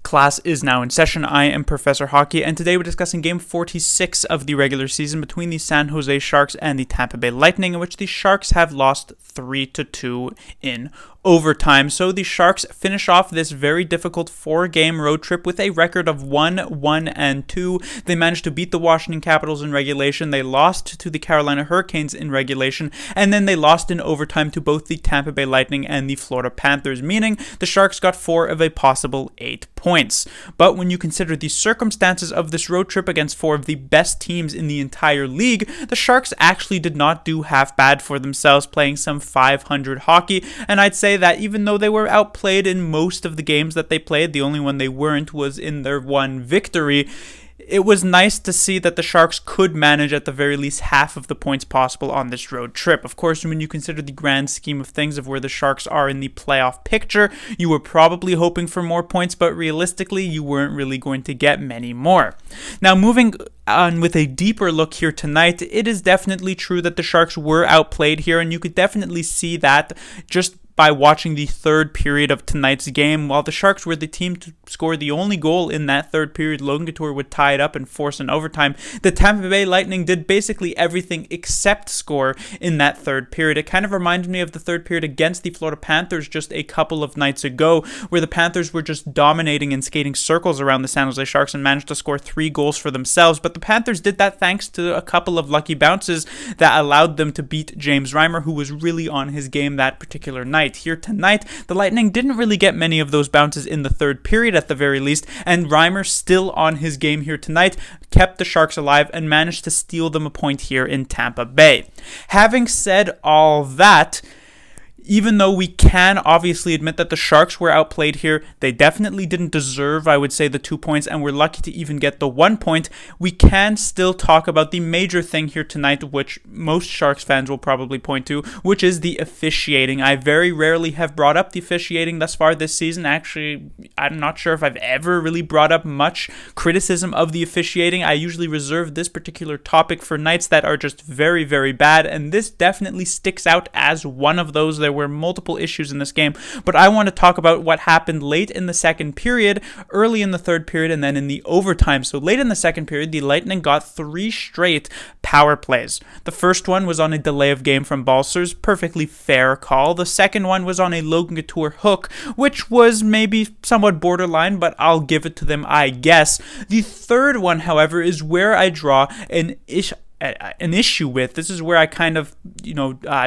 Class is now in session. I am Professor Hockey, and today we're discussing Game 46 of the regular season between the San Jose Sharks and the Tampa Bay Lightning, in which the Sharks have lost 3-2 in overtime. So the Sharks finish off this very difficult 4-game road trip with a record of 1-1-2. They managed to beat the Washington Capitals in regulation. They lost to the Carolina Hurricanes in regulation, and then they lost in overtime to both the Tampa Bay Lightning and the Florida Panthers, meaning the Sharks got 4 of a possible 8 points. But when you consider the circumstances of this road trip against 4 of the best teams in the entire league, the Sharks actually did not do half bad for themselves, playing some .500 hockey, and I'd say that even though they were outplayed in most of the games that they played, the only one they weren't was in their one victory. It was nice to see that the Sharks could manage at the very least half of the points possible on this road trip. Of course, when you consider the grand scheme of things of where the Sharks are in the playoff picture, you were probably hoping for more points, but realistically, you weren't really going to get many more. Now, moving on with a deeper look here tonight, it is definitely true that the Sharks were outplayed here, and you could definitely see that just by watching the third period of tonight's game. While the Sharks were the team to score the only goal in that third period, Logan Couture would tie it up and force an overtime. The Tampa Bay Lightning did basically everything except score in that third period. It kind of reminded me of the third period against the Florida Panthers just a couple of nights ago, where the Panthers were just dominating and skating circles around the San Jose Sharks and managed to score 3 goals for themselves. But the Panthers did that thanks to a couple of lucky bounces that allowed them to beat James Reimer, who was really on his game that particular night. Here tonight, the Lightning didn't really get many of those bounces in the third period at the very least, and Reimer, still on his game here tonight, kept the Sharks alive and managed to steal them a point here in Tampa Bay. Having said all that, even though we can obviously admit that the Sharks were outplayed here, they definitely didn't deserve, I would say, the 2 points, and we're lucky to even get the 1 point. We can still talk about the major thing here tonight, which most Sharks fans will probably point to, which is the officiating. I very rarely have brought up the officiating thus far this season. Actually, I'm not sure if I've ever really brought up much criticism of the officiating. I usually reserve this particular topic for nights that are just very, very bad, and this definitely sticks out as one of those. There were multiple issues in this game, but I want to talk about what happened late in the second period, early in the third period, and then in the overtime. So late in the second period, the Lightning got 3 straight power plays. The first one was on a delay of game from Balcers, perfectly fair call. The second one was on a Logan Couture hook, which was maybe somewhat borderline, but I'll give it to them, I guess. The third one, however, is where I draw an issue with. This is where I kind of,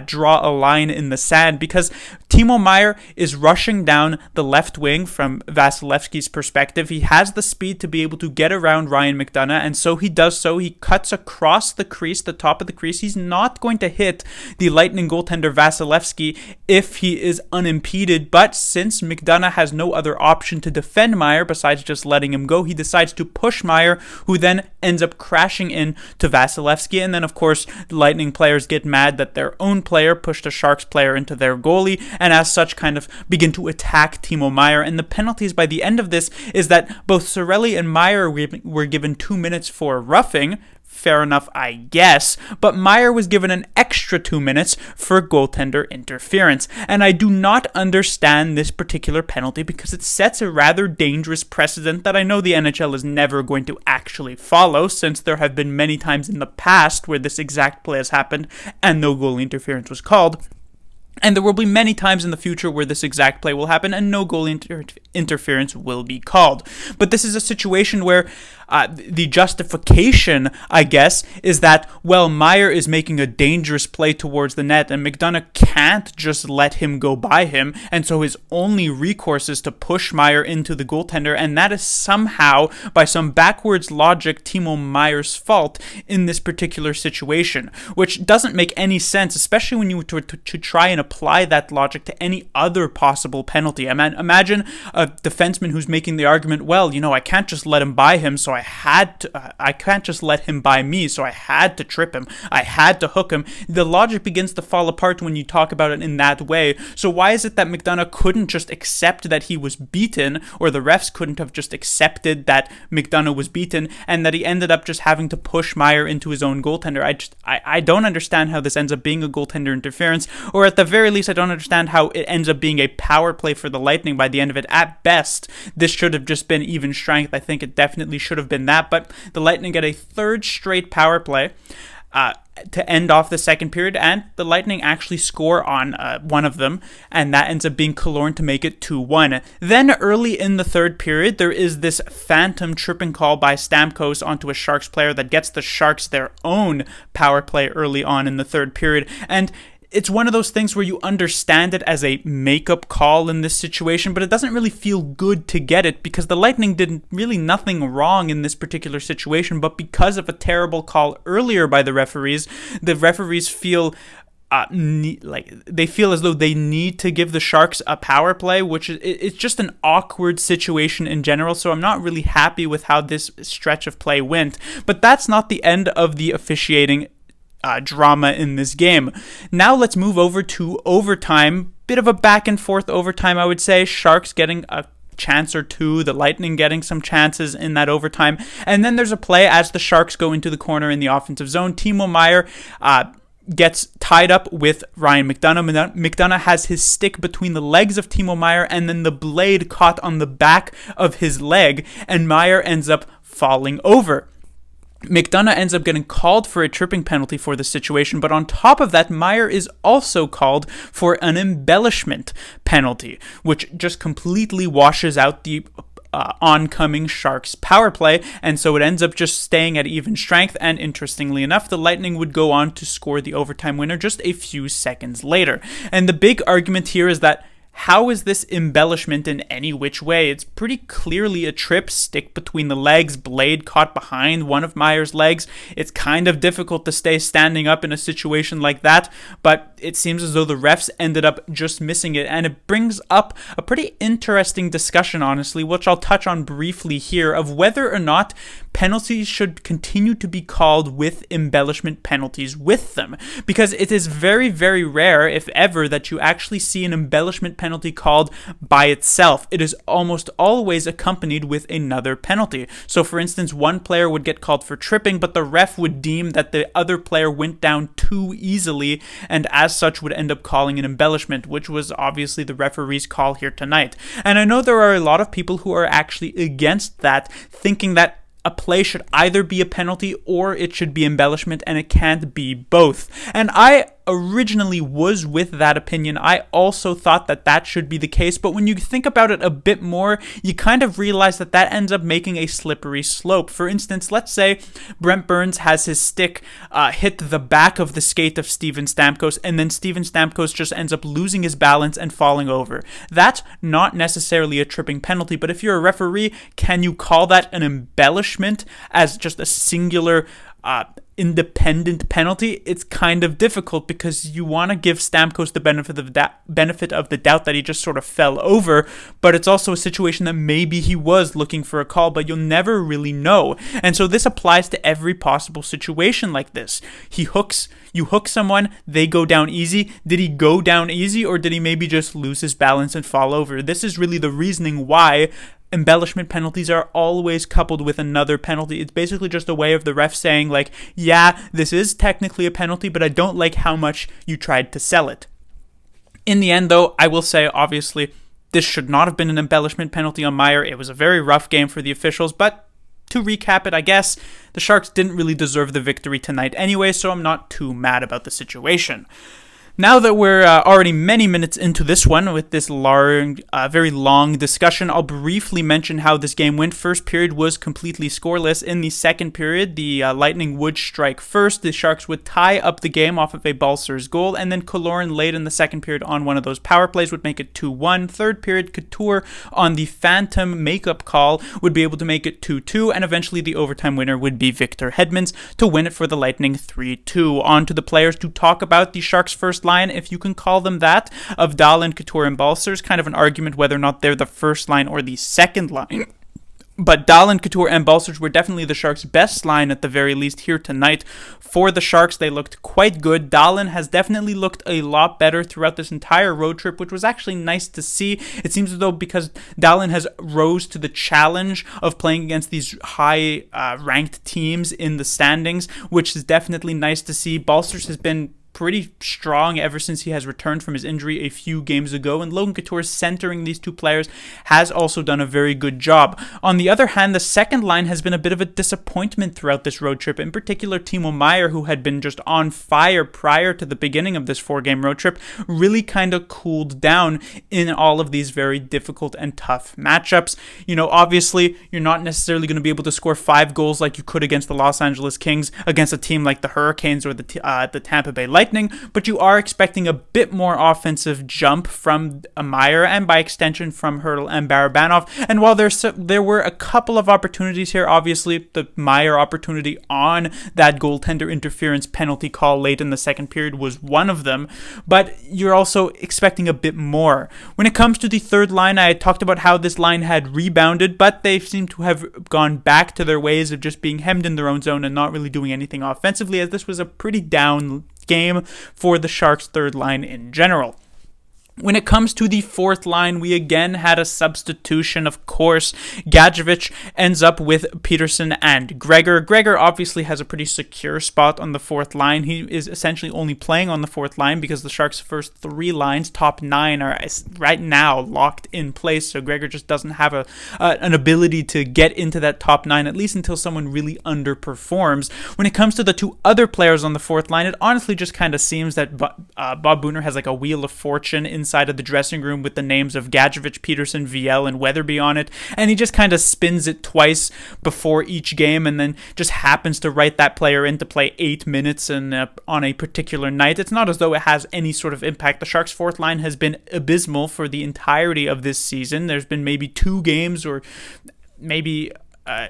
draw a line in the sand, because Timo Meier is rushing down the left wing from Vasilevsky's perspective. He has the speed to be able to get around Ryan McDonagh, and so he does so. He cuts across the crease, the top of the crease. He's not going to hit the Lightning goaltender Vasilevsky if he is unimpeded, but since McDonagh has no other option to defend Meier besides just letting him go, he decides to push Meier, who then ends up crashing in to Vasilevsky. And then, of course, the Lightning players get mad that their own player pushed a Sharks player into their goalie, and as such kind of begin to attack Timo Meier. And the penalties by the end of this is that both Cirelli and Meier were given 2 minutes for roughing. Fair enough, I guess, but Meier was given an extra 2 minutes for goaltender interference, and I do not understand this particular penalty because it sets a rather dangerous precedent that I know the NHL is never going to actually follow, since there have been many times in the past where this exact play has happened and no goalie interference was called. And there will be many times in the future where this exact play will happen and no goal interference will be called. But this is a situation where the justification, I guess, is that, well, Meier is making a dangerous play towards the net and McDonagh can't just let him go by him, and so his only recourse is to push Meier into the goaltender, and that is somehow, by some backwards logic, Timo Meier's fault in this particular situation, which doesn't make any sense, especially when you to try and apply that logic to any other possible penalty. I mean, imagine a defenseman who's making the argument, well, I can't just let him by him, so I had to, I can't just let him by me, so I had to trip him. I had to hook him. The logic begins to fall apart when you talk about it in that way. So why is it that McDonagh couldn't just accept that he was beaten, or the refs couldn't have just accepted that McDonagh was beaten, and that he ended up just having to push Meier into his own goaltender? I don't understand how this ends up being a goaltender interference, or at the very least, I don't understand how it ends up being a power play for the Lightning by the end of it. At best, this should have just been even strength. I think it definitely should have been that, but the Lightning get a third straight power play to end off the second period, and the Lightning actually score on one of them, and that ends up being Killorn to make it 2-1. Then early in the third period, there is this phantom tripping call by Stamkos onto a Sharks player that gets the Sharks their own power play early on in the third period, and it's one of those things where you understand it as a makeup call in this situation, but it doesn't really feel good to get it because the Lightning did really nothing wrong in this particular situation, but because of a terrible call earlier by the referees feel they feel as though they need to give the Sharks a power play, which it's just an awkward situation in general, so I'm not really happy with how this stretch of play went. But that's not the end of the officiating drama in this game. Now let's move over to overtime. Bit of a back and forth overtime, I would say. Sharks getting a chance or two, the Lightning getting some chances in that overtime. And then there's a play as the Sharks go into the corner in the offensive zone. Timo Meier gets tied up with Ryan McDonagh. McDonagh has his stick between the legs of Timo Meier, and then the blade caught on the back of his leg, and Meier ends up falling over. McDonagh ends up getting called for a tripping penalty for the situation, but on top of that, Meier is also called for an embellishment penalty, which just completely washes out the oncoming Sharks power play, and so it ends up just staying at even strength, and interestingly enough, the Lightning would go on to score the overtime winner just a few seconds later. And the big argument here is that how is this embellishment in any which way? It's pretty clearly a trip, stick between the legs, blade caught behind one of Meier's legs. It's kind of difficult to stay standing up in a situation like that, but it seems as though the refs ended up just missing it, and it brings up a pretty interesting discussion, honestly, which I'll touch on briefly here, of whether or not penalties should continue to be called with embellishment penalties with them, because it is very, very rare, if ever, that you actually see an embellishment penalty called by itself. It is almost always accompanied with another penalty. So for instance, one player would get called for tripping, but the ref would deem that the other player went down too easily, and as such would end up calling an embellishment, which was obviously the referee's call here tonight. And I know there are a lot of people who are actually against that, thinking that a play should either be a penalty or it should be embellishment, and it can't be both. And I originally was with that opinion. I also thought that that should be the case, but when you think about it a bit more, you kind of realize that that ends up making a slippery slope. For instance, let's say Brent Burns has his stick hit the back of the skate of Steven Stamkos, and then Steven Stamkos just ends up losing his balance and falling over. That's not necessarily a tripping penalty, but if you're a referee, can you call that an embellishment as just a singular independent penalty? It's kind of difficult because you want to give Stamkos the benefit of the doubt that he just sort of fell over, but it's also a situation that maybe he was looking for a call, but you'll never really know. And so this applies to every possible situation like this. You hook someone, they go down easy. Did he go down easy, or did he maybe just lose his balance and fall over? This is really the reasoning why embellishment penalties are always coupled with another penalty. It's basically just a way of the ref saying, like, yeah, this is technically a penalty, but I don't like how much you tried to sell it. In the end, though, I will say, obviously, this should not have been an embellishment penalty on Meier. It was a very rough game for the officials, but to recap it, I guess, the Sharks didn't really deserve the victory tonight anyway, so I'm not too mad about the situation. Now that we're already many minutes into this one with this very long discussion, I'll briefly mention how this game went. First period was completely scoreless. In the second period, the Lightning would strike first. The Sharks would tie up the game off of a Balcers goal, and then Killorn late in the second period on one of those power plays would make it 2-1. Third period, Couture on the phantom makeup call would be able to make it 2-2, and eventually the overtime winner would be Victor Hedmans to win it for the Lightning 3-2. On to the players to talk about the Sharks' first line, if you can call them that, of Dahl and Couture and Balcers. Kind of an argument whether or not they're the first line or the second line But Dahlin, Couture, and Balcers were definitely the Sharks' best line at the very least here tonight. For the Sharks, they looked quite good. Dahlin has definitely looked a lot better throughout this entire road trip, which was actually nice to see. It seems as though because Dahlin has rose to the challenge of playing against these high-ranked teams in the standings, which is definitely nice to see. Balcers has been pretty strong ever since he has returned from his injury a few games ago, and Logan Couture centering these two players has also done a very good job. On the other hand, the second line has been a bit of a disappointment throughout this road trip, in particular Timo Meier, who had been just on fire prior to the beginning of this 4-game road trip, really kind of cooled down in all of these very difficult and tough matchups. Obviously, you're not necessarily going to be able to score 5 goals like you could against the Los Angeles Kings, against a team like the Hurricanes or the Tampa Bay Lightning, but you are expecting a bit more offensive jump from Meyer and by extension from Hertl and Barabanov. And while there were a couple of opportunities here, obviously the Meyer opportunity on that goaltender interference penalty call late in the second period was one of them, but you're also expecting a bit more. When it comes to the third line, I talked about how this line had rebounded, but they seem to have gone back to their ways of just being hemmed in their own zone and not really doing anything offensively, as this was a pretty down game for the Sharks' third line in general. When it comes to the fourth line, we again had a substitution, of course. Gadjevich ends up with Peterson and Gregor. Gregor obviously has a pretty secure spot on the fourth line. He is essentially only playing on the fourth line because the Sharks' first 3 lines, top 9, are right now locked in place. So Gregor just doesn't have an ability to get into that top 9, at least until someone really underperforms. When it comes to the 2 other players on the fourth line, it honestly just kind of seems that Bob Booner has like a wheel of fortune inside of the dressing room with the names of Gadjevich, Peterson, Viel, and Weatherby on it, and he just kind of spins it twice before each game and then just happens to write that player in to play 8 minutes on a particular night. It's not as though it has any sort of impact. The Sharks' fourth line has been abysmal for the entirety of this season. There's been maybe 2 games or maybe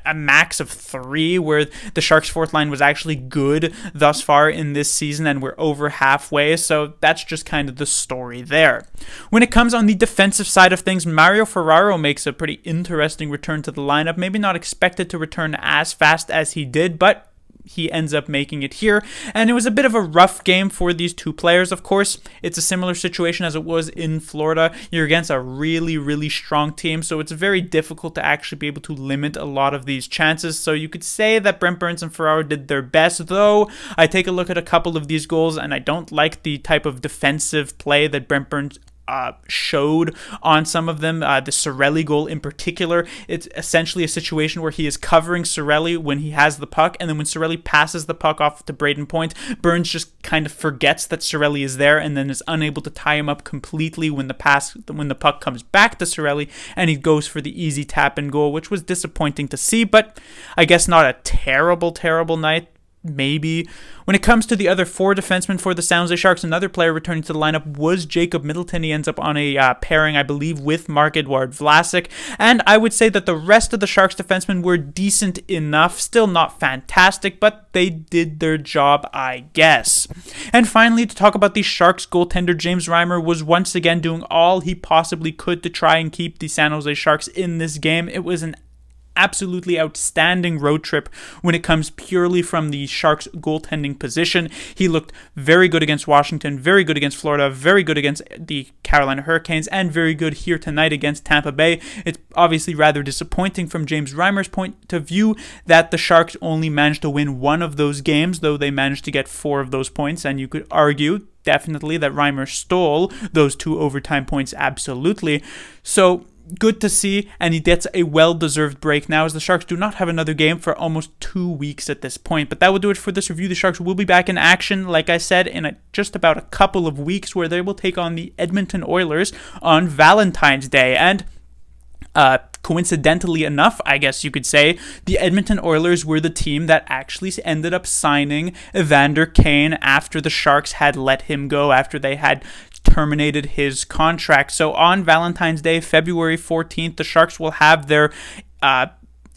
a max of 3 where the Sharks' fourth line was actually good thus far in this season, and we're over halfway, so that's just kind of the story there. When it comes on the defensive side of things, Mario Ferraro makes a pretty interesting return to the lineup. Maybe not expected to return as fast as he did, but he ends up making it here, and it was a bit of a rough game for these 2 players. Of course, it's a similar situation as it was in Florida. You're against a really, really strong team, so it's very difficult to actually be able to limit a lot of these chances. So you could say that Brent Burns and Ferraro did their best, though I take a look at a couple of these goals, and I don't like the type of defensive play that Brent Burns showed on some of them. The Cirelli goal in particular, it's essentially a situation where he is covering Cirelli when he has the puck, and then when Cirelli passes the puck off to Braden Point, Burns just kind of forgets that Cirelli is there and then is unable to tie him up completely when the puck comes back to Cirelli, and he goes for the easy tap and goal, which was disappointing to see, but I guess not a terrible night. Maybe. When it comes to the other 4 defensemen for the San Jose Sharks, another player returning to the lineup was Jacob Middleton. He ends up on a pairing, I believe, with Marc-Edouard Vlasic. And I would say that the rest of the Sharks defensemen were decent enough. Still not fantastic, but they did their job, I guess. And finally, to talk about the Sharks goaltender, James Reimer was once again doing all he possibly could to try and keep the San Jose Sharks in this game. It was an absolutely outstanding road trip when it comes purely from the Sharks goaltending position. He looked very good against Washington, very good against Florida, very good against the Carolina Hurricanes, and very good here tonight against Tampa Bay. It's obviously rather disappointing from James Reimer's point of view that the Sharks only managed to win 1 of those games, though they managed to get 4 of those points, and you could argue definitely that Reimer stole those 2 overtime points, absolutely. So good to see, and he gets a well-deserved break now, as the Sharks do not have another game for almost 2 weeks at this point. But that will do it for this review. The Sharks will be back in action, like I said, in just about a couple of weeks, where they will take on the Edmonton Oilers on Valentine's Day. And coincidentally enough, I guess you could say, the Edmonton Oilers were the team that actually ended up signing Evander Kane after the Sharks had let him go, after they had terminated his contract. So on Valentine's Day, February 14th, the Sharks will have their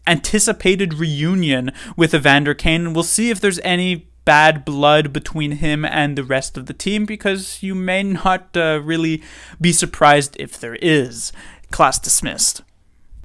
anticipated reunion with Evander Kane, and we'll see if there's any bad blood between him and the rest of the team, because you may not really be surprised if there is. Class dismissed.